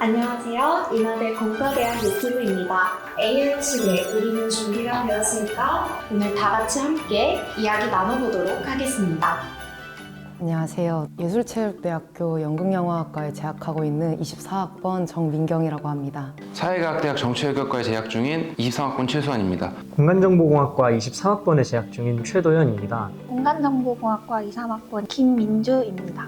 안녕하세요. 인하대 공과대학 유튜브입니다. AI 시대 우리는 준비가 되었을까? 오늘 다 같이 함께 이야기 나눠보도록 하겠습니다. 안녕하세요. 예술체육대학교 연극영화학과에 재학하고 있는 24학번 정민경이라고 합니다. 사회과학대학 정치외교과에 재학 중인 23학번 최수환입니다. 공간정보공학과 23학번에 재학 중인 최도현입니다. 공간정보공학과 23학번 김민주입니다.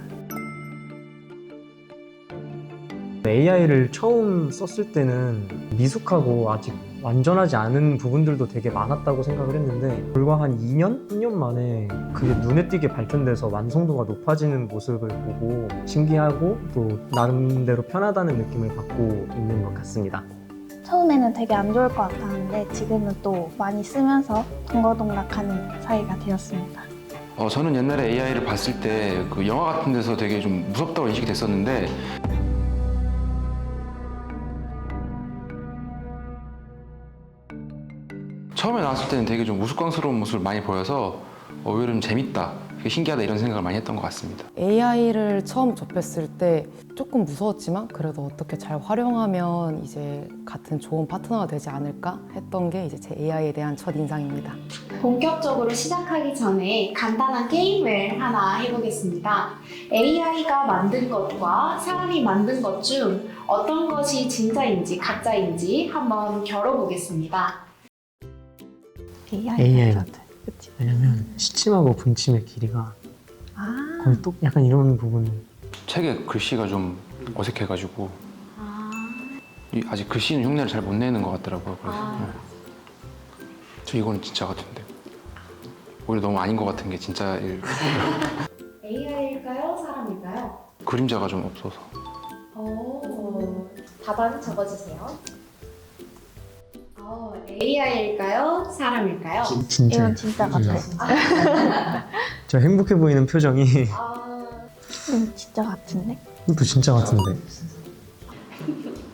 AI를 처음 썼을 때는 미숙하고 아직 완전하지 않은 부분들도 되게 많았다고 생각을 했는데 불과 한 2년? 3년 만에 그게 눈에 띄게 발전돼서 완성도가 높아지는 모습을 보고 신기하고 또 나름대로 편하다는 느낌을 받고 있는 것 같습니다. 처음에는 되게 안 좋을 것 같았는데 지금은 또 많이 쓰면서 동거동락하는 사이가 되었습니다. 저는 옛날에 AI를 봤을 때 그 영화 같은 데서 되게 좀 무섭다고 인식이 됐었는데 처음에 나왔을 때는 되게 좀 우스꽝스러운 모습을 많이 보여서 오히려 좀 재밌다, 되게 신기하다 이런 생각을 많이 했던 것 같습니다. AI를 처음 접했을 때 조금 무서웠지만 그래도 어떻게 잘 활용하면 이제 같은 좋은 파트너가 되지 않을까 했던 게 이제 제 AI에 대한 첫 인상입니다. 본격적으로 시작하기 전에 간단한 게임을 하나 해보겠습니다. AI가 만든 것과 사람이 만든 것 중 어떤 것이 진짜인지 가짜인지 한번 겨뤄보겠습니다. AI 같아. 그치? 왜냐면 시침하고 분침의 길이가 아, 거의 또 약간 이런 부분을 책에 글씨가 좀 어색해가지고 아직 글씨는 흉내를 잘 못 내는 것 같더라고요. 그래서 저 이거는 진짜 같은데 오히려 너무 아닌 것 같은 게 진짜일 AI일까요? 사람일까요? 그림자가 좀 없어서. 답안 적어주세요. AI일까요? 사람일까요? 진짜 이건 진짜 같아요. 저 행복해 보이는 표정이 진짜 같은데? 또 진짜 같은데.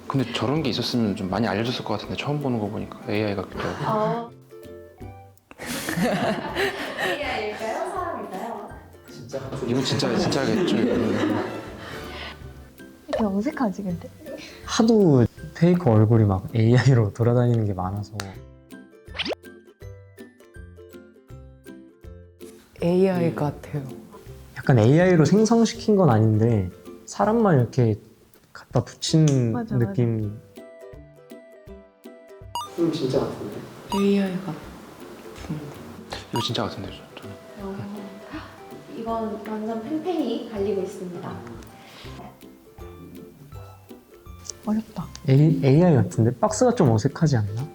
근데 저런 게 있었으면 좀 많이 알려줬을 것 같은데 처음 보는 거 보니까 AI 같기도 하고. AI일까요? 사람일까요? 이건 진짜겠죠. 되게 어색하지 근데? 하도 페이커 얼굴이 막 AI로 돌아다니는 게 많아서 AI 같아요. 약간 AI로 생성시킨 건 아닌데 사람만 이렇게 갖다 붙인 맞아, 느낌. 진짜 같은데. AI 같은데. 이거 진짜 같은데 저는. 이건 완전 팽팽히 갈리고 있습니다. 어렵다. AI 같은데 박스가 좀 어색하지 않나?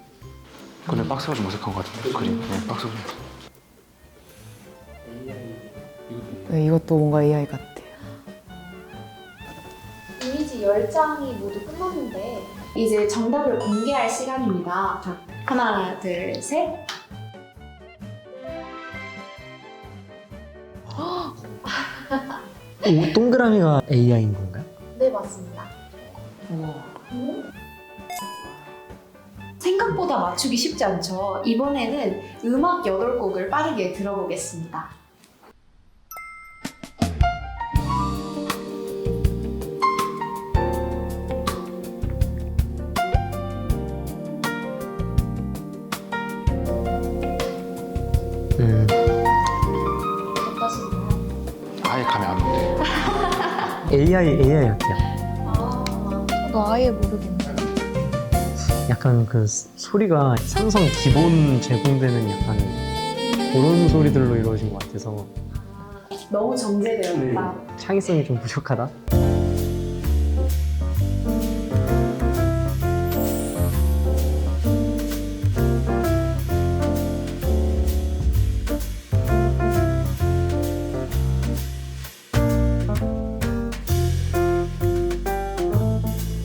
근데 박스가 좀 어색한 것 같은데 그림. 네, 박스가 좀. 네, 이것도 뭔가 AI 같아요. 이미지 10장이 모두 끝났는데 이제 정답을 공개할 시간입니다. 자, 하나, 둘, 셋. 동그라미가 AI인 건가요? 네, 맞습니다. 우와. 생각보다 맞추기 쉽지 않죠? 이번에는 음악 8곡을 빠르게 들어보겠습니다. 어떠신가요? 아예 감이 안 오는데. AI 같아요. 저도 아예 모르겠네. 약간 그 소리가 삼성 기본 제공되는 약간 그런 소리들로 이루어진 것 같아서 너무 정제되었다. 창의성이 좀 부족하다.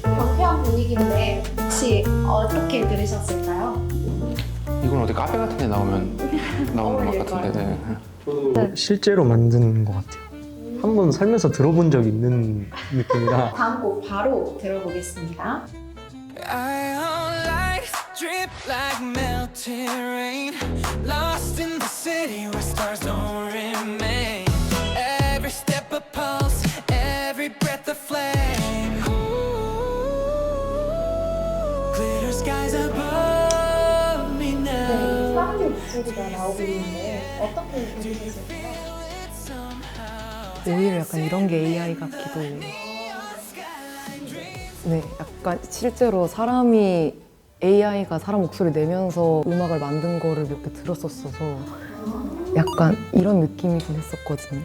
경쾌한 분위기인데 혹시 어떻게 들으셨을까요? 이건 어디 카페 같은 데 나오는 것 같은데. 네. 실제로 만든 것 같아요. 한번 살면서 들어본 적 있는 느낌이라. 다음 곡 바로 들어보겠습니다. Ion lights drip like melting rain. Lost in the city where stars don't remain. Every step a pulse, every breath a flame. Ooh. 목소리가 나오고 있는데 어떻게 들으셨어요? 오히려 약간 이런 게 AI 같기도 해요. 네, 약간 실제로 AI가 사람 목소리 내면서 음악을 만든 거를 몇 개 들었었어서 약간 이런 느낌이긴 했었거든요.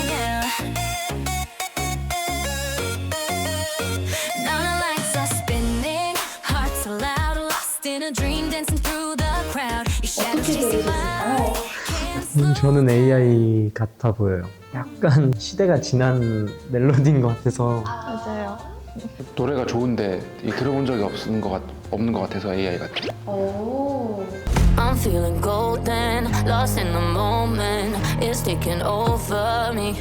Yeah. Now the lights are spinning, hearts are loud, lost in a dream, dancing through the crowd. Your shadows chasing mine. 저는 AI 같아 보여요. 약간 시대가 지난 멜로디인 것 같아서 맞아요. 노래가 좋은데 들어본 적이 없는 것 같아서 AI 같아요. 오. I'm feeling golden, lost in the moment. It's taking over me.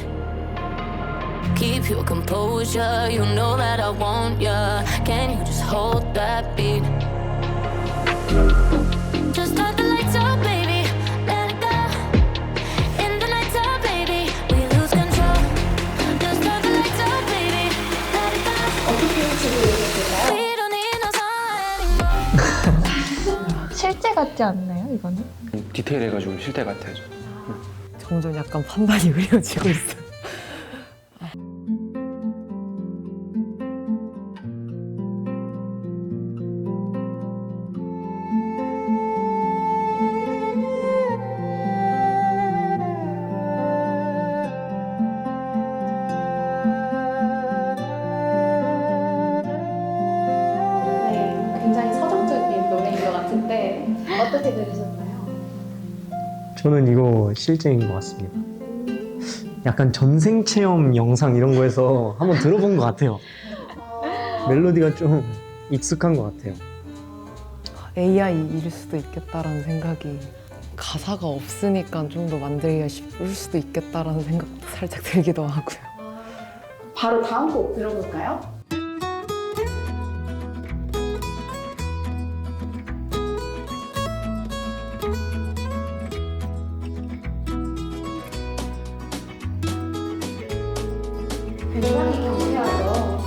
Keep your composure, you know that I want ya. Can you just hold that beat? Just start the lights up, baby. Let it go. In the night time, baby, we lose control. Just start the lights up, baby. Let it go. 어떻게 지금 We don't need no sign anymore. 실제 같지 않나요, 이거는? 디테일해가지고 실대 같아요. 점점 약간 판단이 흐려지고 있어요. 네, 굉장히 서정적인 노래인 것 같은데 어떻게 들으셨나요? 저는 이거 실제인 것 같습니다. 약간 전생 체험 영상 이런 거에서 한번 들어본 것 같아요. 멜로디가 좀 익숙한 것 같아요. AI일 수도 있겠다라는 생각이 가사가 없으니까 좀 더 만들기가 쉽을 수도 있겠다라는 생각도 살짝 들기도 하고요. 바로 다음 곡 들어볼까요? 굉장히 경쾌하죠.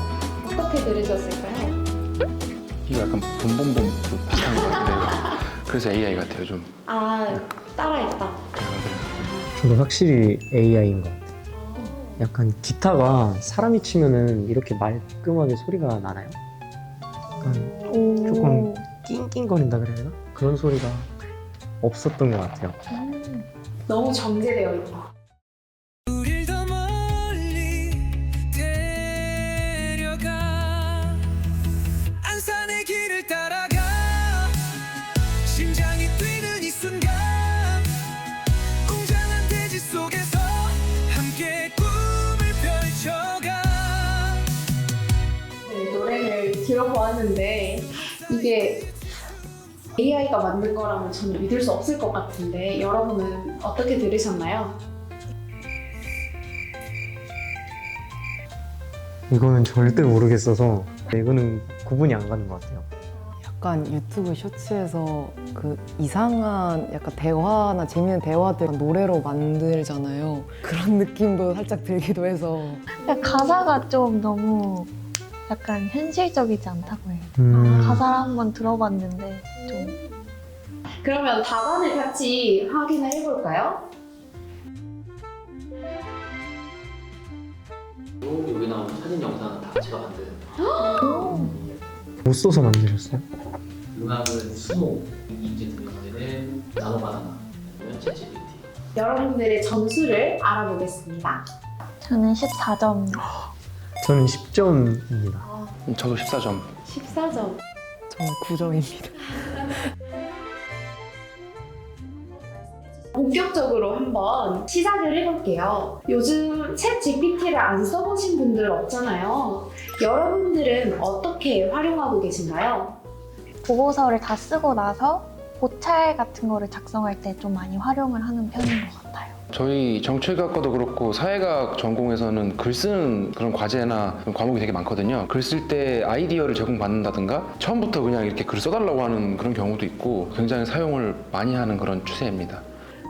어떻게 들으셨을까요? 이거 약간 봄봄봄 비슷한 것 같은데 그래서 AI 같아요 좀. 아, 따라했다. 저도 확실히 AI인 것 같아요. 약간 기타가 사람이 치면은 이렇게 말끔하게 소리가 나나요? 약간 조금 낑낑거린다 그래야 되나? 그런 소리가 없었던 것 같아요. 너무 정제되어 있다. 우릴 더 멀리 데려가 안산의 길을 따라가 심장이 뛰는 이 순간 웅장한 대지 속에서 함께 꿈을 펼쳐가 네, 노래를 들어보았는데 이게 AI가 만든 거라면 저는 믿을 수 없을 것 같은데 여러분은 어떻게 들으셨나요? 이거는 절대 모르겠어서 이거는 구분이 안 가는 것 같아요. 약간 유튜브 쇼츠에서 그 이상한 약간 대화나 재밌는 대화들 노래로 만들잖아요. 그런 느낌도 살짝 들기도 해서 가사가 좀 너무 약간 현실적이지 않다고 해요. 가사를 한번 들어봤는데 좀 그러면 답안을 같이 확인을 해볼까요? 여기 나오는 사진 영상은 다 제가 만든 못 써서 만드셨어요? 음악은 수모, 이제 들은 노래는 나노바나나, 아니면 챗GPT. 여러분들의 점수를 알아보겠습니다. 저는 14점. 저는 10점입니다. 저도 14점. 14점. 저는 9점입니다. 본격적으로 한번 시작을 해볼게요. 요즘 챗 GPT를 안 써보신 분들 없잖아요. 여러분들은 어떻게 활용하고 계신가요? 보고서를 다 쓰고 나서 고찰 같은 거를 작성할 때 좀 많이 활용을 하는 편인 것 같아요. 저희 정치학과도 그렇고 사회과학 전공에서는 글 쓰는 그런 과제나 그런 과목이 되게 많거든요. 글 쓸 때 아이디어를 제공받는다든가 처음부터 그냥 이렇게 글을 써달라고 하는 그런 경우도 있고 굉장히 사용을 많이 하는 그런 추세입니다.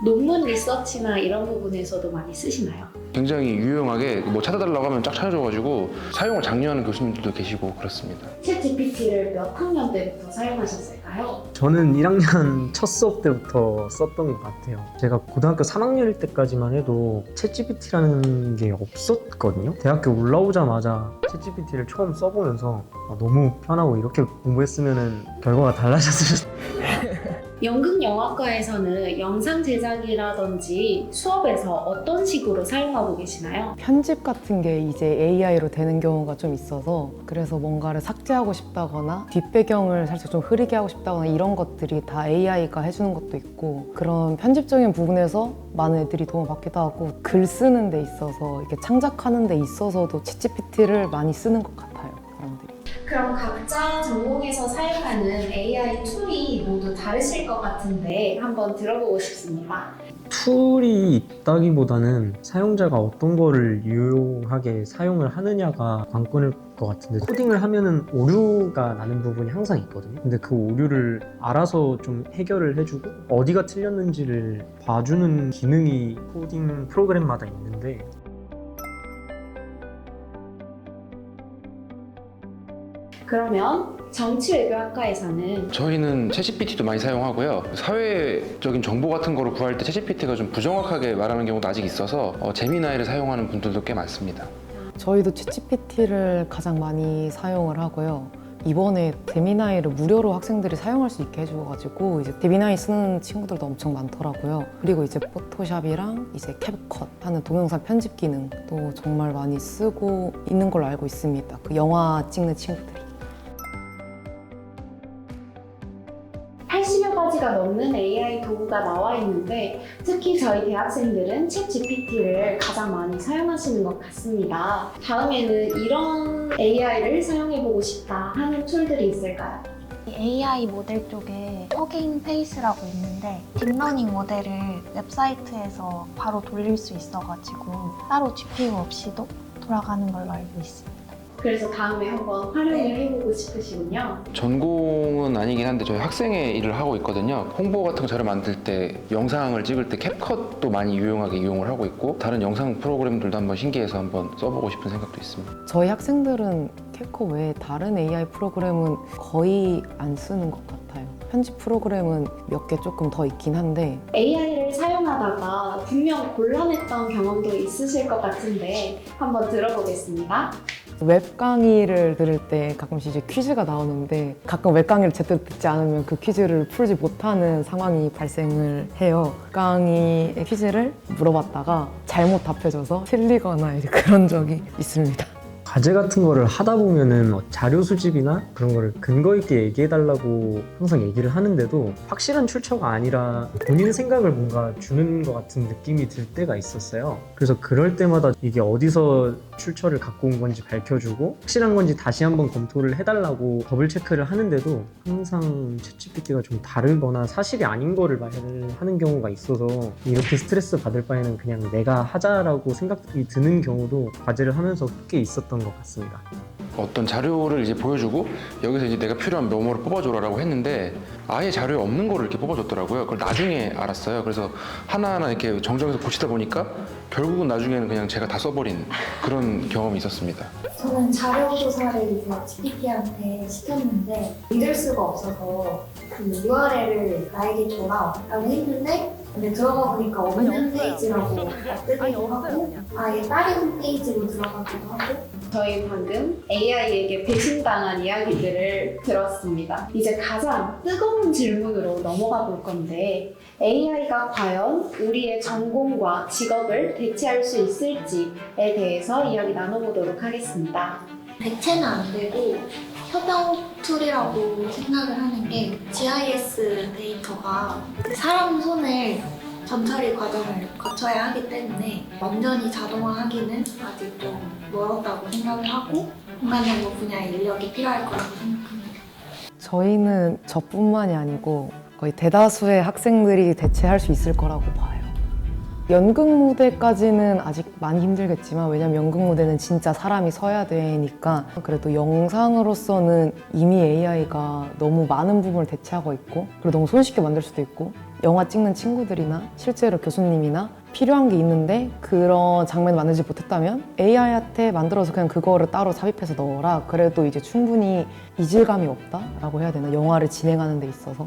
논문 리서치나 이런 부분에서도 많이 쓰시나요? 굉장히 유용하게 뭐 찾아달라고 하면 쫙 찾아줘가지고 사용을 장려하는 교수님들도 계시고 그렇습니다. 챗 GPT를 몇 학년 때부터 사용하셨을까요? 저는 1학년 첫 수업 때부터 썼던 것 같아요. 제가 고등학교 3학년일 때까지만 해도 챗GPT라는 게 없었거든요. 대학교 올라오자마자 챗GPT를 처음 써보면서 너무 편하고 이렇게 공부했으면 결과가 달라졌을 연극영화과에서는 영상 제작이라든지 수업에서 어떤 식으로 사용하고 계시나요? 편집 같은 게 이제 AI로 되는 경우가 좀 있어서 그래서 뭔가를 삭제하고 싶다거나 뒷배경을 살짝 좀 흐리게 하고 싶다거나 이런 것들이 다 AI가 해주는 것도 있고 그런 편집적인 부분에서 많은 애들이 도움을 받기도 하고 글 쓰는 데 있어서 이렇게 창작하는 데 있어서도 챗GPT를 많이 쓰는 것 같아요, 사람들이. 그럼 각자 전공에서 사용하는 AI 툴이 모두 다르실 것 같은데 한번 들어보고 싶습니다. 툴이 있다기보다는 사용자가 어떤 거를 유용하게 사용을 하느냐가 관건일 것 같은데 코딩을 하면은 오류가 나는 부분이 항상 있거든요. 근데 그 오류를 알아서 좀 해결을 해주고 어디가 틀렸는지를 봐주는 기능이 코딩 프로그램마다 있는데 그러면 정치외교학과에서는 저희는 챗GPT도 많이 사용하고요. 사회적인 정보 같은 거를 구할 때 챗GPT가 좀 부정확하게 말하는 경우도 아직 있어서 제미나이를 사용하는 분들도 꽤 많습니다. 저희도 챗GPT를 가장 많이 사용을 하고요. 이번에 제미나이를 무료로 학생들이 사용할 수 있게 해줘가지고 이제 제미나이 쓰는 친구들도 엄청 많더라고요. 그리고 이제 포토샵이랑 이제 캡컷 하는 동영상 편집 기능도 정말 많이 쓰고 있는 걸로 알고 있습니다. 그 영화 찍는 친구들이. 80여 가지가 넘는 AI 도구가 나와 있는데 특히 저희 대학생들은 챗 GPT를 가장 많이 사용하시는 것 같습니다. 다음에는 이런 AI를 사용해보고 싶다 하는 툴들이 있을까요? AI 모델 쪽에 허깅 페이스라고 있는데 딥러닝 모델을 웹사이트에서 바로 돌릴 수 있어가지고 따로 GPU 없이도 돌아가는 걸로 알고 있습니다. 그래서 다음에 한번 활용을 해보고 싶으시군요. 전공은 아니긴 한데 저희 학생회 일을 하고 있거든요. 홍보 같은 거 자료 만들 때 영상을 찍을 때 캡컷도 많이 유용하게 이용을 하고 있고 다른 영상 프로그램들도 한번 신기해서 한번 써보고 싶은 생각도 있습니다. 저희 학생들은 캡컷 외에 다른 AI 프로그램은 거의 안 쓰는 것 같아요. 편집 프로그램은 몇 개 조금 더 있긴 한데 AI를 사용하다가 분명 곤란했던 경험도 있으실 것 같은데 한번 들어보겠습니다. 웹 강의를 들을 때 가끔씩 이제 퀴즈가 나오는데 가끔 웹 강의를 제대로 듣지 않으면 그 퀴즈를 풀지 못하는 상황이 발생을 해요. 강의의 퀴즈를 물어봤다가 잘못 답해줘서 틀리거나 이제 그런 적이 있습니다. 과제 같은 거를 하다 보면은 자료 수집이나 그런 거를 근거 있게 얘기해달라고 항상 얘기를 하는데도 확실한 출처가 아니라 본인 생각을 뭔가 주는 것 같은 느낌이 들 때가 있었어요. 그래서 그럴 때마다 이게 어디서 출처를 갖고 온 건지 밝혀주고 확실한 건지 다시 한번 검토를 해달라고 더블 체크를 하는데도 항상 챗GPT가 좀 다르거나 사실이 아닌 거를 말하는 경우가 있어서 이렇게 스트레스 받을 바에는 그냥 내가 하자라고 생각이 드는 경우도 과제를 하면서 꽤 있었던 것 같습니다. 어떤 자료를 이제 보여주고 여기서 이제 내가 필요한 메모를 뽑아줘라라고 했는데 아예 자료에 없는 거를 이렇게 뽑아줬더라고요. 그걸 나중에 알았어요. 그래서 하나하나 이렇게 정정해서 고치다 보니까 결국은 나중에는 그냥 제가 다 써버린 그런 경험이 있었습니다. 저는 자료 조사를 이제 GPT한테 시켰는데 믿을 수가 없어서 그 URL을 나에게 줘라 라고 했는데 근데 들어가 보니까 없는 페이지라고 뜨기도 하고 아예 다른 페이지로 들어가기도 하고 저희 방금 AI에게 배신당한 이야기들을 들었습니다. 이제 가장 뜨거운 질문으로 넘어가 볼 건데 AI가 과연 우리의 전공과 직업을 대체할 수 있을지에 대해서 이야기 나눠보도록 하겠습니다. 대체는 안 되고 협영 툴이라고 생각을 하는 게 GIS 데이터가 사람 손을 전처리 과정을 거쳐야 하기 때문에 완전히 자동화하기는 아직 좀 멀었다고 생각을 하고 공간정보 분야의 인력이 필요할 거라고 생각합니다. 저희는 저뿐만이 아니고 거의 대다수의 학생들이 대체할 수 있을 거라고 봐요. 연극 무대까지는 아직 많이 힘들겠지만 왜냐면 연극 무대는 진짜 사람이 서야 되니까 그래도 영상으로서는 이미 AI가 너무 많은 부분을 대체하고 있고 그리고 너무 손쉽게 만들 수도 있고 영화 찍는 친구들이나 실제로 교수님이나 필요한 게 있는데 그런 장면을 만들지 못했다면 AI한테 만들어서 그냥 그거를 따로 삽입해서 넣어라. 그래도 이제 충분히 이질감이 없다라고 해야 되나? 영화를 진행하는 데 있어서.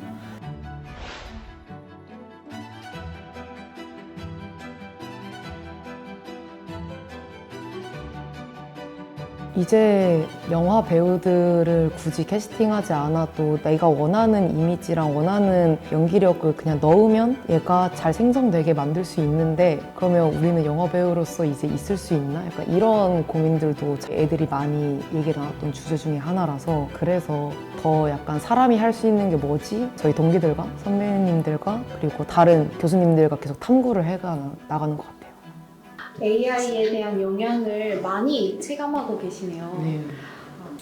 이제 영화 배우들을 굳이 캐스팅하지 않아도 내가 원하는 이미지랑 원하는 연기력을 그냥 넣으면 얘가 잘 생성되게 만들 수 있는데 그러면 우리는 영화 배우로서 이제 있을 수 있나? 약간 이런 고민들도 애들이 많이 얘기 나눴던 주제 중에 하나라서 그래서 더 약간 사람이 할 수 있는 게 뭐지? 저희 동기들과 선배님들과 그리고 다른 교수님들과 계속 탐구를 나가는 것 같아요. AI에 대한 영향을 많이 체감하고 계시네요. 네.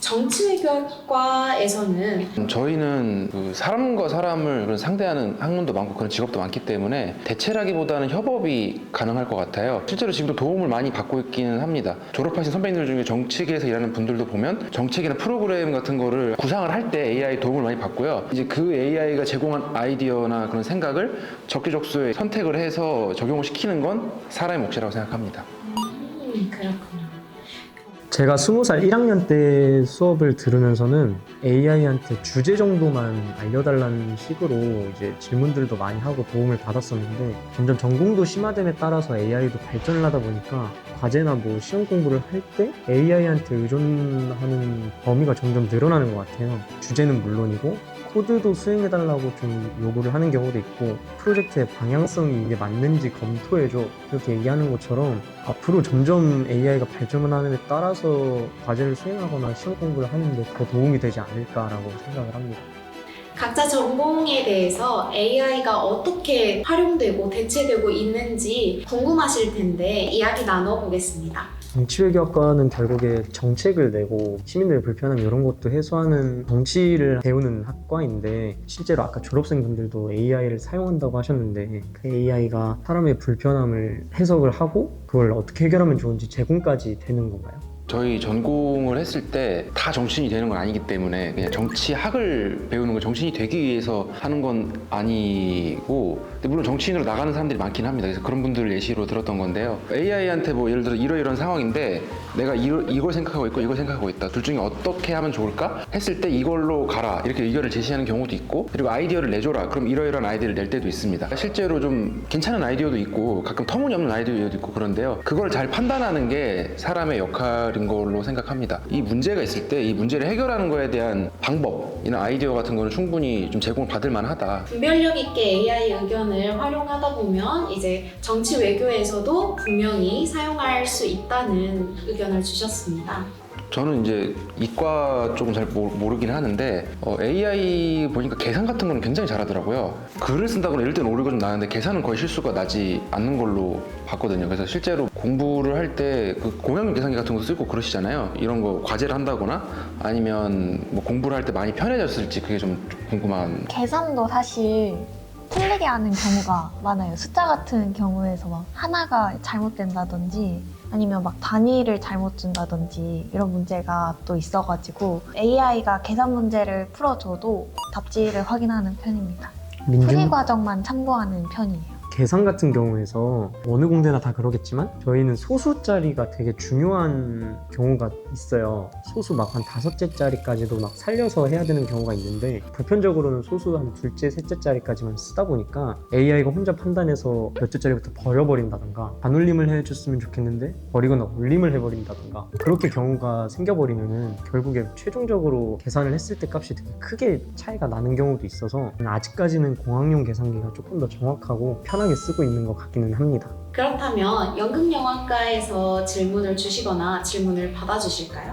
정치외교과에서는 저희는 그 사람과 사람을 그런 상대하는 학문도 많고 그런 직업도 많기 때문에 대체라기보다는 협업이 가능할 것 같아요. 실제로 지금도 도움을 많이 받고 있기는 합니다. 졸업하신 선배님들 중에 정책에서 일하는 분들도 보면 정책이나 프로그램 같은 거를 구상을 할 때 AI 도움을 많이 받고요. 이제 그 AI가 제공한 아이디어나 그런 생각을 적기적소에 선택을 해서 적용을 시키는 건 사람의 몫이라고 생각합니다. 그렇군요. 제가 20살 1학년 때 수업을 들으면서는 AI한테 주제 정도만 알려달라는 식으로 이제 질문들도 많이 하고 도움을 받았었는데 점점 전공도 심화됨에 따라서 AI도 발전을 하다 보니까 과제나 뭐 시험 공부를 할 때 AI한테 의존하는 범위가 점점 늘어나는 것 같아요. 주제는 물론이고 코드도 수행해달라고 좀 요구를 하는 경우도 있고 프로젝트의 방향성이 이게 맞는지 검토해줘 이렇게 얘기하는 것처럼 앞으로 점점 AI가 발전하는 데 따라서 과제를 수행하거나 시험 공부를 하는데 더 도움이 되지 않을까라고 생각을 합니다. 각자 전공에 대해서 AI가 어떻게 활용되고 대체되고 있는지 궁금하실 텐데 이야기 나눠보겠습니다. 정치외교학과는 결국에 정책을 내고 시민들의 불편함 이런 것도 해소하는 정치를 배우는 학과인데 실제로 아까 졸업생분들도 AI를 사용한다고 하셨는데 그 AI가 사람의 불편함을 해석을 하고 그걸 어떻게 해결하면 좋은지 제공까지 되는 건가요? 저희 전공을 했을 때 다 정치인이 되는 건 아니기 때문에 그냥 정치학을 배우는 건 정치인이 되기 위해서 하는 건 아니고 근데 물론 정치인으로 나가는 사람들이 많긴 합니다. 그래서 그런 분들을 예시로 들었던 건데요. AI한테 뭐 예를 들어 이러이러한 상황인데 내가 이걸 생각하고 있고 이걸 생각하고 있다. 둘 중에 어떻게 하면 좋을까? 했을 때 이걸로 가라. 이렇게 의견을 제시하는 경우도 있고 그리고 아이디어를 내줘라. 그럼 이러이러한 아이디어를 낼 때도 있습니다. 실제로 좀 괜찮은 아이디어도 있고 가끔 터무니없는 아이디어도 있고 그런데요. 그걸 잘 판단하는 게 사람의 역할인 걸로 생각합니다. 이 문제가 있을 때 이 문제를 해결하는 거에 대한 방법이나 아이디어 같은 거는 충분히 좀 제공을 받을 만하다. 분별력 있게 AI 의견을 활용하다 보면 이제 정치 외교에서도 분명히 사용할 수 있다는 의견을 주셨습니다. 저는 이제 이과 쪽은 잘 모르긴 하는데 AI 보니까 계산 같은 거는 굉장히 잘하더라고요. 글을 쓴다거나 이럴 때는 오류가 좀 나는데 계산은 거의 실수가 나지 않는 걸로 봤거든요. 그래서 실제로 공부를 할 때 그 공용 계산기 같은 거 쓰고 그러시잖아요. 이런 거 과제를 한다거나 아니면 뭐 공부를 할 때 많이 편해졌을지 그게 좀 궁금한. 계산도 사실 틀리게 하는 경우가 많아요. 숫자 같은 경우에서 막 하나가 잘못된다든지 아니면 막 단위를 잘못 준다든지 이런 문제가 또 있어가지고 AI가 계산 문제를 풀어줘도 답지를 확인하는 편입니다. 풀이 과정만 참고하는 편이에요. 계산 같은 경우에서 어느 공대나 다 그러겠지만 저희는 소수짜리가 되게 중요한 경우가 있어요. 소수 막 한 5째짜리까지도 막 살려서 해야 되는 경우가 있는데 보편적으로는 소수 한 2째, 3째짜리까지만 쓰다 보니까 AI가 혼자 판단해서 몇 째짜리부터 버려버린다던가 반올림을 해줬으면 좋겠는데 버리거나 올림을 해버린다던가 그렇게 경우가 생겨버리면은 결국에 최종적으로 계산을 했을 때 값이 되게 크게 차이가 나는 경우도 있어서 아직까지는 공학용 계산기가 조금 더 정확하고 편하게 쓰고 있는 것 같기는 합니다. 그렇다면 연극영화과에서 질문을 주시거나 질문을 받아주실까요?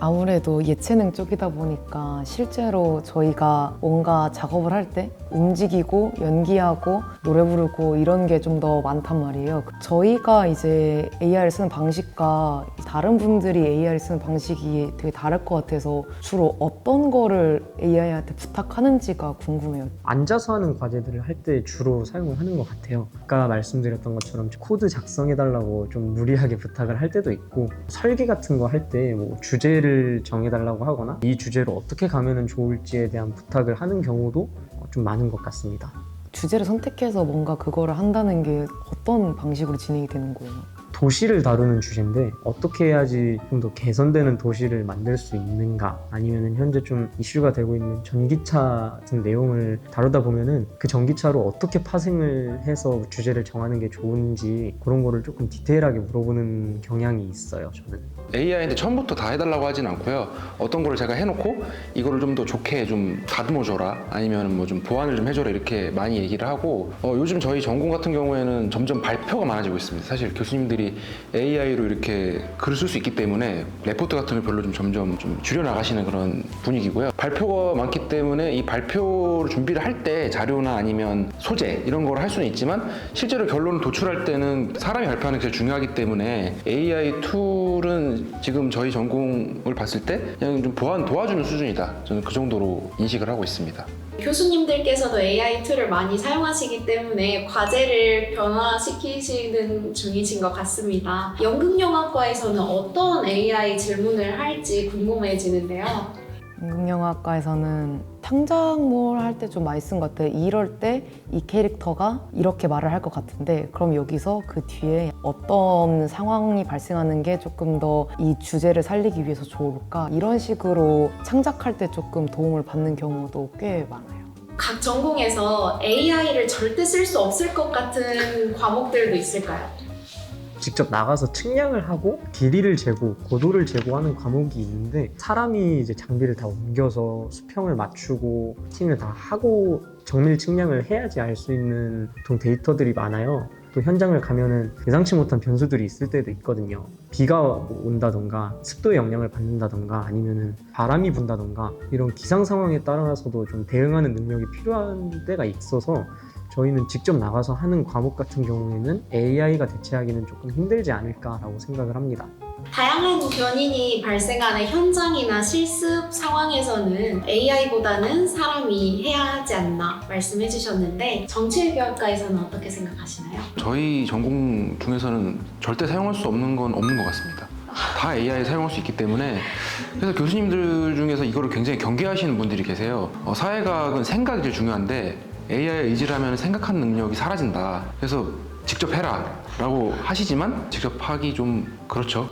아무래도 예체능 쪽이다 보니까 실제로 저희가 뭔가 작업을 할 때 움직이고 연기하고 노래 부르고 이런 게 좀 더 많단 말이에요. 저희가 이제 AI를 쓰는 방식과 다른 분들이 AI를 쓰는 방식이 되게 다를 것 같아서 주로 어떤 거를 AI한테 부탁하는지가 궁금해요. 앉아서 하는 과제들을 할 때 주로 사용을 하는 것 같아요. 아까 말씀드렸던 것처럼 코드 작성해달라고 좀 무리하게 부탁을 할 때도 있고, 설계 같은 거 할 때 뭐 주제를 정해달라고 하거나 이 주제로 어떻게 가면 좋을지에 대한 부탁을 하는 경우도 좀 많은 것 같습니다. 주제를 선택해서 뭔가 그거를 한다는 게 어떤 방식으로 진행이 되는 거예요? 도시를 다루는 주제인데 어떻게 해야지 좀 더 개선되는 도시를 만들 수 있는가, 아니면 현재 좀 이슈가 되고 있는 전기차 같은 내용을 다루다 보면은 그 전기차로 어떻게 파생을 해서 주제를 정하는 게 좋은지 그런 거를 조금 디테일하게 물어보는 경향이 있어요, 저는. AI한테 처음부터 다 해달라고 하진 않고요. 어떤 거를 제가 해놓고 이거를 좀 더 좋게 좀 다듬어줘라, 아니면 뭐 좀 보완을 좀 해줘라, 이렇게 많이 얘기를 하고, 요즘 저희 전공 같은 경우에는 점점 발표가 많아지고 있습니다. 사실 교수님들이 AI로 이렇게 글을 쓸 수 있기 때문에 레포트 같은 걸 별로 좀 점점 좀 줄여나가시는 그런 분위기고요. 발표가 많기 때문에 이 발표를 준비를 할 때 자료나 아니면 소재 이런 걸 할 수는 있지만 실제로 결론을 도출할 때는 사람이 발표하는 게 제일 중요하기 때문에 AI 툴은 지금 저희 전공을 봤을 때 그냥 좀 도와주는 수준이다. 저는 그 정도로 인식을 하고 있습니다. 교수님들께서도 AI 툴을 많이 사용하시기 때문에 과제를 변화시키시는 중이신 것 같습니다. 연극영화과에서는 어떤 AI 질문을 할지 궁금해지는데요. 연극영화과에서는 창작물 할 때 좀 많이 쓴 것 같아요. 이럴 때 이 캐릭터가 이렇게 말을 할 것 같은데 그럼 여기서 그 뒤에 어떤 상황이 발생하는 게 조금 더 이 주제를 살리기 위해서 좋을까, 이런 식으로 창작할 때 조금 도움을 받는 경우도 꽤 많아요. 각 전공에서 AI를 절대 쓸 수 없을 것 같은 과목들도 있을까요? 직접 나가서 측량을 하고 길이를 재고 고도를 재고하는 과목이 있는데, 사람이 이제 장비를 다 옮겨서 수평을 맞추고 세팅을 다 하고 정밀 측량을 해야지 알 수 있는 보통 데이터들이 많아요. 또 현장을 가면은 예상치 못한 변수들이 있을 때도 있거든요. 비가 온다던가 습도의 영향을 받는다던가 아니면은 바람이 분다던가 이런 기상 상황에 따라서도 좀 대응하는 능력이 필요한 때가 있어서 저희는 직접 나가서 하는 과목 같은 경우에는 AI가 대체하기는 조금 힘들지 않을까라고 생각을 합니다. 다양한 변인이 발생하는 현장이나 실습 상황에서는 AI보다는 사람이 해야 하지 않나 말씀해 주셨는데, 정치외교학과에서는 어떻게 생각하시나요? 저희 전공 중에서는 절대 사용할 수 없는 건 없는 것 같습니다. 다 AI 사용할 수 있기 때문에. 그래서 교수님들 중에서 이거를 굉장히 경계하시는 분들이 계세요. 사회과학은 생각이 제일 중요한데 AI에 의지를 하면 생각하는 능력이 사라진다. 그래서 직접 해라 라고 하시지만 직접 하기 좀 그렇죠.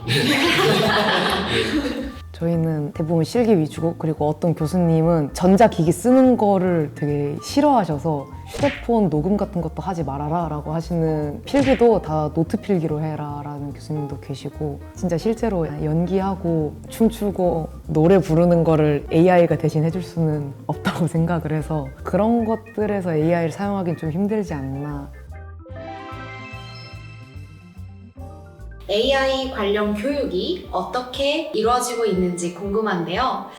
저희는 대부분 실기 위주고, 그리고 어떤 교수님은 전자기기 쓰는 거를 되게 싫어하셔서 휴대폰 녹음 같은 것도 하지 말아라 라고 하시는, 필기도 다 노트 필기로 해라 라는 교수님도 계시고, 진짜 실제로 연기하고 춤추고 노래 부르는 거를 AI가 대신 해줄 수는 없다고 생각을 해서 그런 것들에서 AI를 사용하기는 좀 힘들지 않나. AI 관련 교육이 어떻게 이루어지고 있는지 궁금한데요.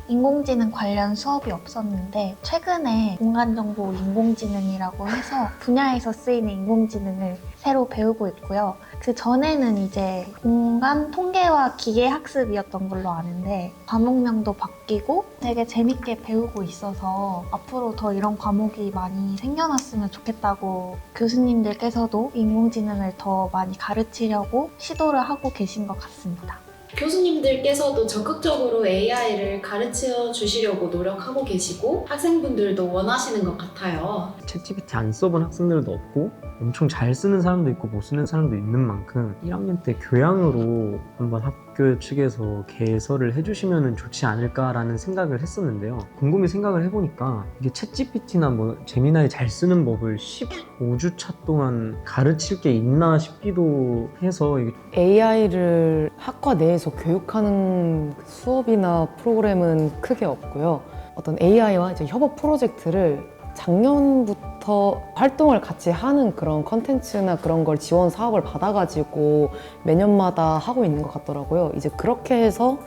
인공지능 관련 수업이 없었는데 최근에 공간정보 인공지능이라고 해서 분야에서 쓰이는 인공지능을 새로 배우고 있고요. 그 전에는 이제 공간 통계와 기계학습이었던 걸로 아는데 과목명도 바뀌고 되게 재밌게 배우고 있어서 앞으로 더 이런 과목이 많이 생겨났으면 좋겠다고 교수님들께서도 인공지능을 더 많이 가르치려고 시도를 하고 계신 것 같습니다. 교수님들께서도 적극적으로 AI를 가르쳐 주시려고 노력하고 계시고 학생분들도 원하시는 것 같아요. 챗GPT 안 써본 학생들도 없고 엄청 잘 쓰는 사람도 있고 못 쓰는 사람도 있는 만큼 1학년 때 교양으로 한번 학교 측에서 개설을 해주시면 좋지 않을까라는 생각을 했었는데요. 곰곰이 생각을 해보니까 이게 챗GPT나 뭐 제미나이 잘 쓰는 법을 15주차 동안 가르칠 게 있나 싶기도 해서 이게 AI를 학과 내에서 교육하는 수업이나 프로그램은 크게 없고요. 어떤 AI와 이제 협업 프로젝트를 작년부터 활동을 같이 하는 그런 컨텐츠나 그런 걸 지원 사업을 받아가지고 매년마다 하고 있는 것 같더라고요. 이제 그렇게 해서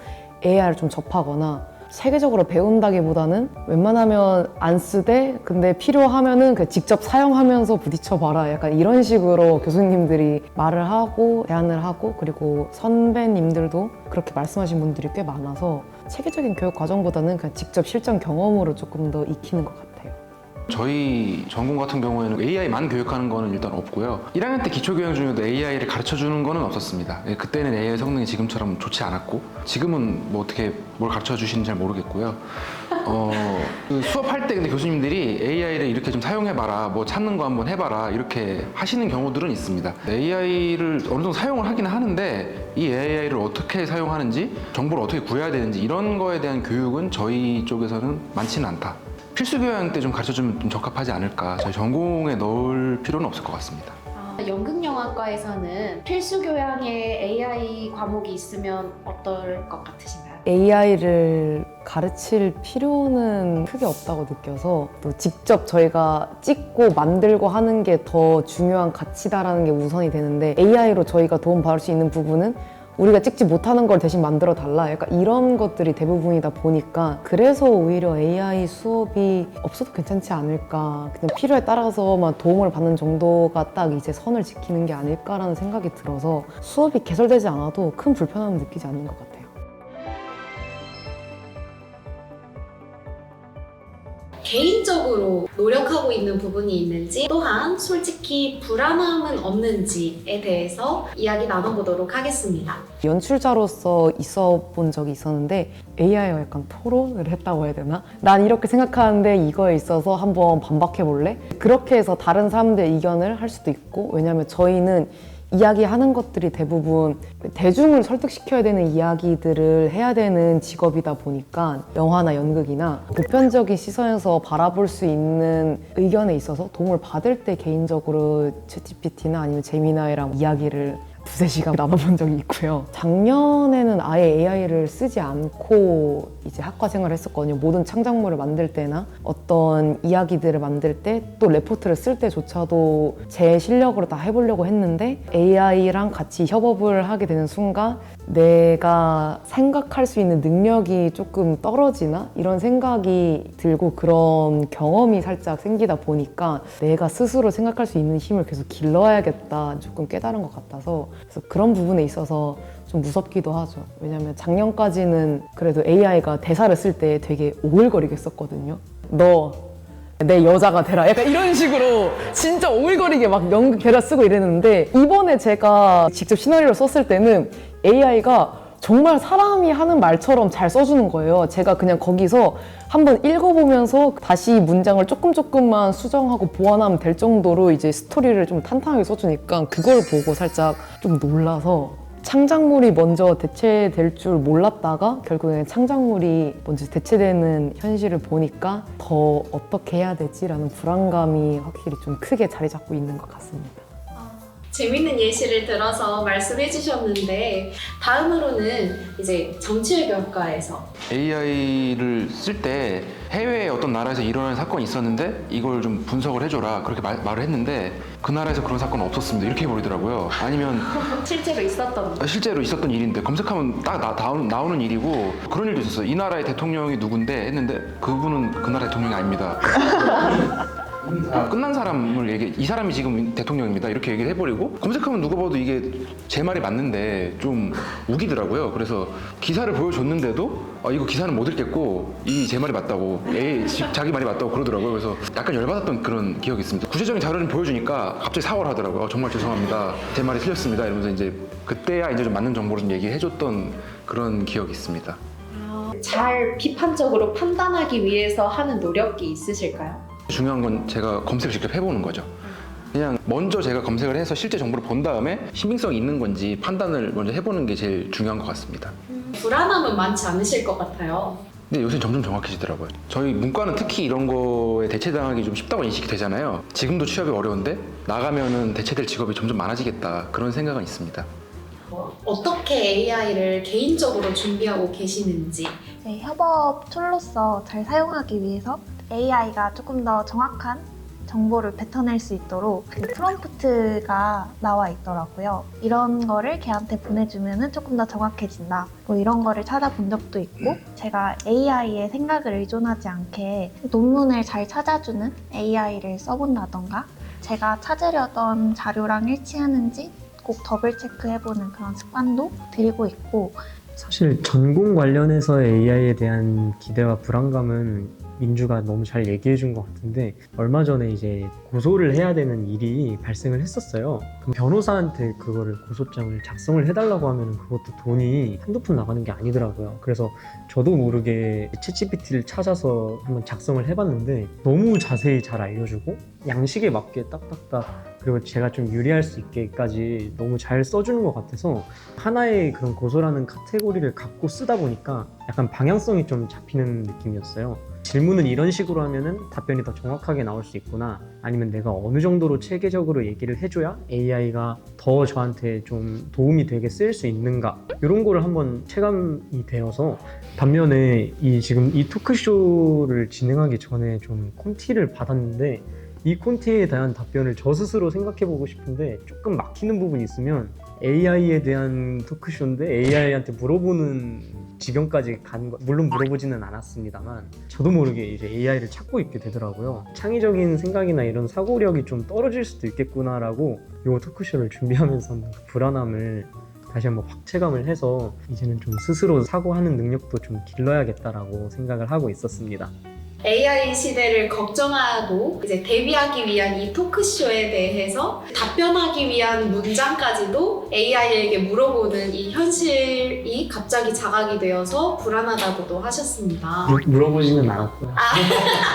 AI를 좀 접하거나 세계적으로 배운다기보다는 웬만하면 안 쓰되 근데 필요하면은 직접 사용하면서 부딪혀봐라 약간 이런 식으로 교수님들이 말을 하고 제안을 하고 그리고 선배님들도 그렇게 말씀하신 분들이 꽤 많아서 체계적인 교육 과정보다는 그냥 직접 실전 경험으로 조금 더 익히는 것 같아요. 저희 전공 같은 경우에는 AI만 교육하는 거는 일단 없고요. 1학년 때 기초교양 중에도 AI를 가르쳐주는 거는 없었습니다. 그때는 AI 성능이 지금처럼 좋지 않았고 지금은 뭐 어떻게 뭘 가르쳐주시는지 잘 모르겠고요. 그 수업할 때 근데 교수님들이 AI를 이렇게 좀 사용해봐라, 뭐 찾는 거 한번 해봐라 이렇게 하시는 경우들은 있습니다. AI를 어느 정도 사용을 하기는 하는데 이 AI를 어떻게 사용하는지, 정보를 어떻게 구해야 되는지 이런 거에 대한 교육은 저희 쪽에서는 많지는 않다. 필수 교양 때 좀 가르쳐주면 좀 적합하지 않을까. 저희 전공에 넣을 필요는 없을 것 같습니다. 연극영화과에서는 필수 교양에 AI 과목이 있으면 어떨 것 같으신가요? AI를 가르칠 필요는 크게 없다고 느껴서 또 직접 저희가 찍고 만들고 하는 게 더 중요한 가치다라는 게 우선이 되는데 AI로 저희가 도움 받을 수 있는 부분은 우리가 찍지 못하는 걸 대신 만들어 달라 약간 이런 것들이 대부분이다 보니까 그래서 오히려 AI 수업이 없어도 괜찮지 않을까 그냥 필요에 따라서만 도움을 받는 정도가 딱 이제 선을 지키는 게 아닐까라는 생각이 들어서 수업이 개설되지 않아도 큰 불편함을 느끼지 않는 것 같아요. 개인적으로 노력하고 있는 부분이 있는지 또한 솔직히 불안함은 없는지에 대해서 이야기 나눠보도록 하겠습니다. 연출자로서 있어 본 적이 있었는데 AI와 약간 토론을 했다고 해야 되나? 난 이렇게 생각하는데 이거에 있어서 한번 반박해 볼래? 그렇게 해서 다른 사람들의 의견을 할 수도 있고 왜냐면 저희는 이야기하는 것들이 대부분 대중을 설득시켜야 되는 이야기들을 해야 되는 직업이다 보니까 영화나 연극이나 보편적인 시선에서 바라볼 수 있는 의견에 있어서 도움을 받을 때 개인적으로 챗GPT나 아니면 제미나이랑 이야기를 두세 시간 나눠본 적이 있고요. 작년에는 아예 AI를 쓰지 않고 이제 학과 생활을 했었거든요. 모든 창작물을 만들 때나 어떤 이야기들을 만들 때 또 레포트를 쓸 때조차도 제 실력으로 다 해보려고 했는데 AI랑 같이 협업을 하게 되는 순간 내가 생각할 수 있는 능력이 조금 떨어지나? 이런 생각이 들고 그런 경험이 살짝 생기다 보니까 내가 스스로 생각할 수 있는 힘을 계속 길러야겠다 조금 깨달은 것 같아서 그래서 그런 부분에 있어서 좀 무섭기도 하죠. 왜냐면 작년까지는 그래도 AI가 대사를 쓸 때 되게 오글거리게 썼거든요. 너 내 여자가 되라 약간 이런 식으로 진짜 오글거리게 막 연극 대사 쓰고 이랬는데 이번에 제가 직접 시나리오를 썼을 때는 AI가 정말 사람이 하는 말처럼 잘 써주는 거예요. 제가 그냥 거기서 한번 읽어보면서 다시 문장을 조금만 수정하고 보완하면 될 정도로 이제 스토리를 좀 탄탄하게 써주니까 그걸 보고 살짝 좀 놀라서 창작물이 먼저 대체될 줄 몰랐다가 결국엔 창작물이 먼저 대체되는 현실을 보니까 더 어떻게 해야 되지라는 불안감이 확실히 좀 크게 자리 잡고 있는 것 같습니다. 재밌는 예시를 들어서 말씀해 주셨는데 다음으로는 이제 정치외교학과에서 AI를 쓸 때 해외의 어떤 나라에서 일어난 사건이 있었는데 이걸 좀 분석을 해줘라 그렇게 말을 했는데 그 나라에서 그런 사건은 없었습니다 이렇게 해버리더라고요. 아니면 실제로 있었던 일인데 검색하면 딱 나오는 일이고 그런 일도 있었어요. 이 나라의 대통령이 누군데 했는데 그분은 그 나라 대통령이 아닙니다. 끝난 사람을 이 사람이 지금 대통령입니다 이렇게 얘기를 해버리고 검색하면 누가 봐도 이게 제 말이 맞는데 좀 우기더라고요. 그래서 기사를 보여줬는데도 이거 기사는 못 읽겠고 이 제 말이 맞다고 자기 말이 맞다고 그러더라고요. 그래서 약간 열받았던 그런 기억이 있습니다. 구체적인 자료를 보여주니까 갑자기 사과를 하더라고요. 정말 죄송합니다 제 말이 틀렸습니다 이러면서 이제 그때야 이제 좀 맞는 정보를 좀 얘기해줬던 그런 기억이 있습니다. 잘 비판적으로 판단하기 위해서 하는 노력이 있으실까요? 중요한 건 제가 검색을 직접 해보는 거죠. 그냥 먼저 제가 검색을 해서 실제 정보를 본 다음에 신빙성이 있는 건지 판단을 먼저 해보는 게 제일 중요한 것 같습니다. 불안함은 많지 않으실 것 같아요. 근데 요새 점점 정확해지더라고요. 저희 문과는 특히 이런 거에 대체당하기 좀 쉽다고 인식이 되잖아요. 지금도 취업이 어려운데 나가면은 대체될 직업이 점점 많아지겠다 그런 생각은 있습니다. 어떻게 AI를 개인적으로 준비하고 계시는지 협업 툴로서 잘 사용하기 위해서 AI가 조금 더 정확한 정보를 뱉어낼 수 있도록 그 프롬프트가 나와 있더라고요. 이런 거를 걔한테 보내주면 조금 더 정확해진다. 뭐 이런 거를 찾아본 적도 있고 제가 AI의 생각을 의존하지 않게 논문을 잘 찾아주는 AI를 써본다던가 제가 찾으려던 자료랑 일치하는지 꼭 더블 체크해보는 그런 습관도 들이고 있고 사실 전공 관련해서의 AI에 대한 기대와 불안감은 민주가 너무 잘 얘기해 준 것 같은데 얼마 전에 이제 고소를 해야 되는 일이 발생을 했었어요. 그럼 변호사한테 그거를 고소장을 작성을 해달라고 하면 그것도 돈이 한두 푼 나가는 게 아니더라고요. 그래서 저도 모르게 챗GPT를 찾아서 한번 작성을 해봤는데 너무 자세히 잘 알려주고 양식에 맞게 딱딱딱 그리고 제가 좀 유리할 수 있게까지 너무 잘 써주는 것 같아서 하나의 그런 고소라는 카테고리를 갖고 쓰다 보니까 약간 방향성이 좀 잡히는 느낌이었어요. 질문을 이런 식으로 하면은 답변이 더 정확하게 나올 수 있구나, 아니면 내가 어느 정도로 체계적으로 얘기를 해줘야 AI가 더 저한테 좀 도움이 되게 쓰일 수 있는가, 이런 거를 한번 체감이 되어서 반면에 지금 이 토크쇼를 진행하기 전에 좀 콘티를 받았는데 이 콘티에 대한 답변을 저 스스로 생각해보고 싶은데 조금 막히는 부분이 있으면 AI에 대한 토크쇼인데 AI한테 물어보는 지경까지 간 거, 물론 물어보지는 않았습니다만 저도 모르게 이제 AI를 찾고 있게 되더라고요. 창의적인 생각이나 이런 사고력이 좀 떨어질 수도 있겠구나라고 이 토크쇼를 준비하면서 그 불안함을 다시 한번 확체감을 해서 이제는 좀 스스로 사고하는 능력도 좀 길러야겠다라고 생각을 하고 있었습니다. AI 시대를 걱정하고 이제 대비하기 위한 이 토크쇼에 대해서 답변하기 위한 문장까지도 AI에게 물어보는 이 현실이 갑자기 자각이 되어서 불안하다고도 하셨습니다. 물어보지는 않았고요.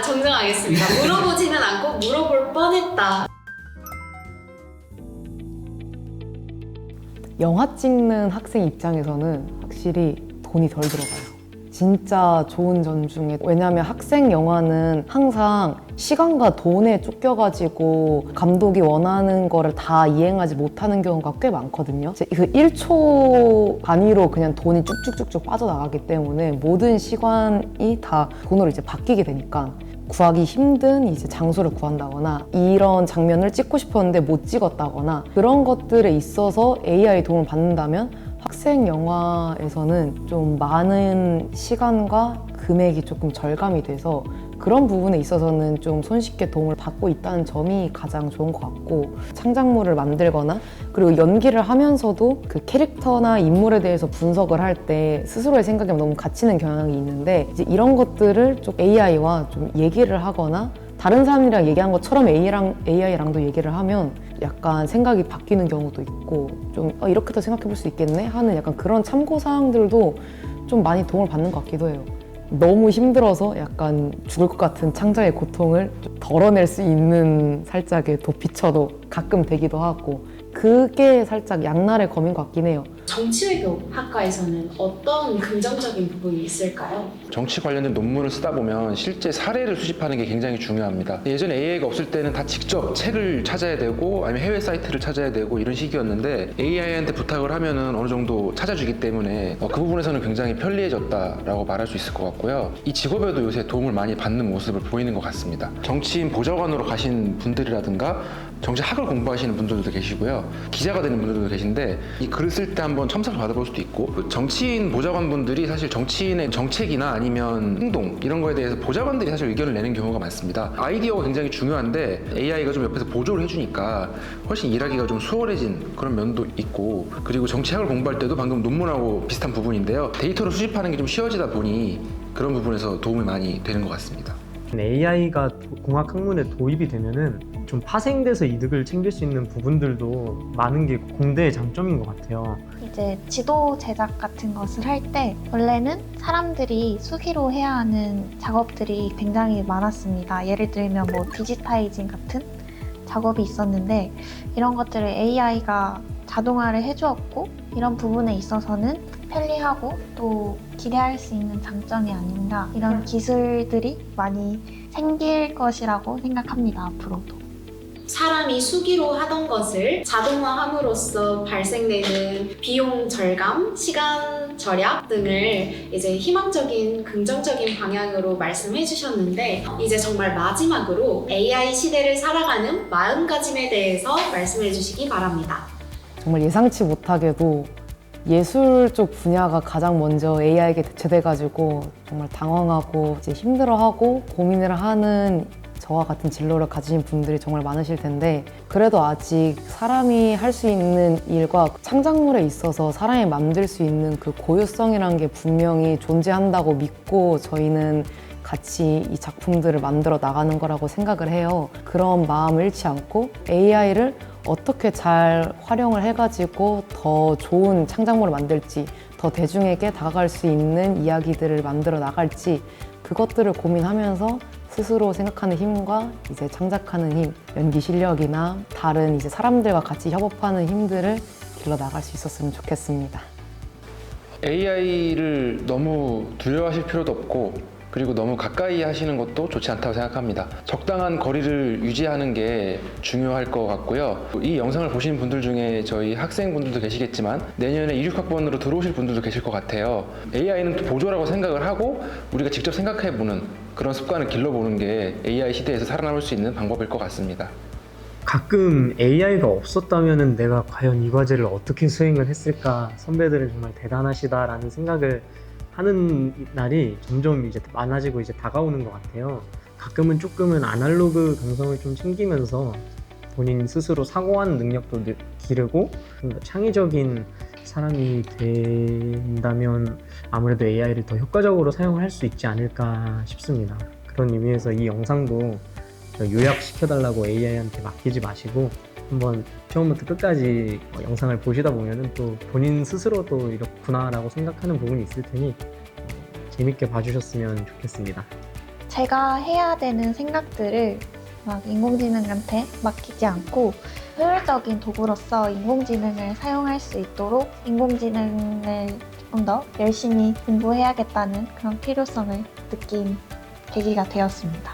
정정하겠습니다. 물어보지는 않고 물어볼 뻔했다. 영화 찍는 학생 입장에서는 확실히 돈이 덜 들어가요. 진짜 좋은 점 중에, 왜냐하면 학생 영화는 항상 시간과 돈에 쫓겨가지고 감독이 원하는 거를 다 이행하지 못하는 경우가 꽤 많거든요. 그 1초 단위로 그냥 돈이 쭉쭉쭉쭉 빠져나가기 때문에 모든 시간이 다 돈으로 이제 바뀌게 되니까 구하기 힘든 이제 장소를 구한다거나 이런 장면을 찍고 싶었는데 못 찍었다거나 그런 것들에 있어서 AI 도움을 받는다면 학생 영화에서는 좀 많은 시간과 금액이 조금 절감이 돼서 그런 부분에 있어서는 좀 손쉽게 도움을 받고 있다는 점이 가장 좋은 것 같고, 창작물을 만들거나 그리고 연기를 하면서도 그 캐릭터나 인물에 대해서 분석을 할 때 스스로의 생각에 너무 갇히는 경향이 있는데 이제 이런 것들을 좀 AI와 좀 얘기를 하거나 다른 사람이랑 얘기한 것처럼 AI랑도 얘기를 하면 약간 생각이 바뀌는 경우도 있고 좀 이렇게도 생각해 볼 수 있겠네 하는 약간 그런 참고사항들도 좀 많이 도움을 받는 것 같기도 해요. 너무 힘들어서 약간 죽을 것 같은 창작의 고통을 좀 덜어낼 수 있는 살짝의 도피처도 가끔 되기도 하고 그게 살짝 양날의 검인 것 같긴 해요. 정치외교 학과에서는 어떤 긍정적인 부분이 있을까요? 정치 관련된 논문을 쓰다 보면 실제 사례를 수집하는 게 굉장히 중요합니다. 예전에 AI가 없을 때는 다 직접 책을 찾아야 되고 아니면 해외 사이트를 찾아야 되고 이런 시기였는데 AI한테 부탁을 하면은 어느 정도 찾아주기 때문에 그 부분에서는 굉장히 편리해졌다라고 말할 수 있을 것 같고요. 이 직업에도 요새 도움을 많이 받는 모습을 보이는 것 같습니다. 정치인 보좌관으로 가신 분들이라든가 정치학을 공부하시는 분들도 계시고요. 기자가 되는 분들도 계신데 이 글을 쓸 때 한번 첨삭을 받아볼 수도 있고, 정치인 보좌관분들이 사실 정치인의 정책이나 아니면 행동 이런 거에 대해서 보좌관들이 사실 의견을 내는 경우가 많습니다. 아이디어가 굉장히 중요한데 AI가 좀 옆에서 보조를 해주니까 훨씬 일하기가 좀 수월해진 그런 면도 있고, 그리고 정치학을 공부할 때도 방금 논문하고 비슷한 부분인데요. 데이터를 수집하는 게 좀 쉬워지다 보니 그런 부분에서 도움이 많이 되는 것 같습니다. AI가 공학 학문에 도입이 되면은 좀 파생돼서 이득을 챙길 수 있는 부분들도 많은 게 공대의 장점인 것 같아요. 이제 지도 제작 같은 것을 할 때 원래는 사람들이 수기로 해야 하는 작업들이 굉장히 많았습니다. 예를 들면 뭐 디지타이징 같은 작업이 있었는데 이런 것들을 AI가 자동화를 해주었고 이런 부분에 있어서는 편리하고 또 기대할 수 있는 장점이 아닌가, 이런 기술들이 많이 생길 것이라고 생각합니다. 앞으로도. 사람이 수기로 하던 것을 자동화함으로써 발생되는 비용 절감, 시간 절약 등을 이제 희망적인 긍정적인 방향으로 말씀해 주셨는데 이제 정말 마지막으로 AI 시대를 살아가는 마음가짐에 대해서 말씀해 주시기 바랍니다. 정말 예상치 못하게도 예술 쪽 분야가 가장 먼저 AI에게 대체돼가지고 정말 당황하고 이제 힘들어하고 고민을 하는 저와 같은 진로를 가지신 분들이 정말 많으실 텐데 그래도 아직 사람이 할 수 있는 일과 창작물에 있어서 사람이 만들 수 있는 그 고유성이라는 게 분명히 존재한다고 믿고 저희는 같이 이 작품들을 만들어 나가는 거라고 생각을 해요. 그런 마음을 잃지 않고 AI를 어떻게 잘 활용을 해가지고 더 좋은 창작물을 만들지, 더 대중에게 다가갈 수 있는 이야기들을 만들어 나갈지 그것들을 고민하면서 스스로 생각하는 힘과 이제 창작하는 힘, 연기 실력이나 다른 이제 사람들과 같이 협업하는 힘들을 길러 나갈 수 있었으면 좋겠습니다. AI를 너무 두려워하실 필요도 없고 그리고 너무 가까이 하시는 것도 좋지 않다고 생각합니다. 적당한 거리를 유지하는 게 중요할 것 같고요. 이 영상을 보시는 분들 중에 저희 학생분들도 계시겠지만 내년에 26학번으로 들어오실 분들도 계실 것 같아요. AI는 보조라고 생각을 하고 우리가 직접 생각해보는 그런 습관을 길러보는 게 AI 시대에서 살아남을 수 있는 방법일 것 같습니다. 가끔 AI가 없었다면 내가 과연 이 과제를 어떻게 수행을 했을까, 선배들은 정말 대단하시다라는 생각을 하는 날이 점점 이제 많아지고 이제 다가오는 것 같아요. 가끔은 조금은 아날로그 감성을 좀 챙기면서 본인 스스로 사고하는 능력도 기르고 좀 더 창의적인 사람이 된다면 아무래도 AI를 더 효과적으로 사용을 할 수 있지 않을까 싶습니다. 그런 의미에서 이 영상도 요약시켜달라고 AI한테 맡기지 마시고 한번 처음부터 끝까지 영상을 보시다 보면 또 본인 스스로도 이렇구나라고 생각하는 부분이 있을 테니 재밌게 봐주셨으면 좋겠습니다. 제가 해야 되는 생각들을 막 인공지능한테 맡기지 않고 효율적인 도구로서 인공지능을 사용할 수 있도록 인공지능을 조금 더 열심히 공부해야겠다는 그런 필요성을 느낀 계기가 되었습니다.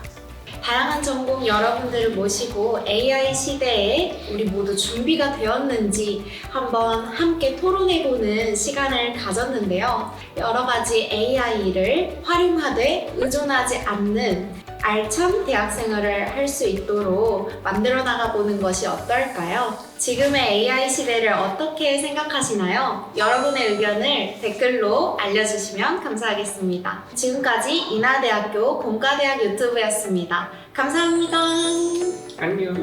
다양한 전공 여러분들을 모시고 AI 시대에 우리 모두 준비가 되었는지 한번 함께 토론해보는 시간을 가졌는데요. 여러 가지 AI를 활용하되 의존하지 않는 알찬 대학생활을 할 수 있도록 만들어 나가보는 것이 어떨까요? 지금의 AI 시대를 어떻게 생각하시나요? 여러분의 의견을 댓글로 알려주시면 감사하겠습니다. 지금까지 인하대학교 공과대학 유튜브였습니다. 감사합니다. 안녕.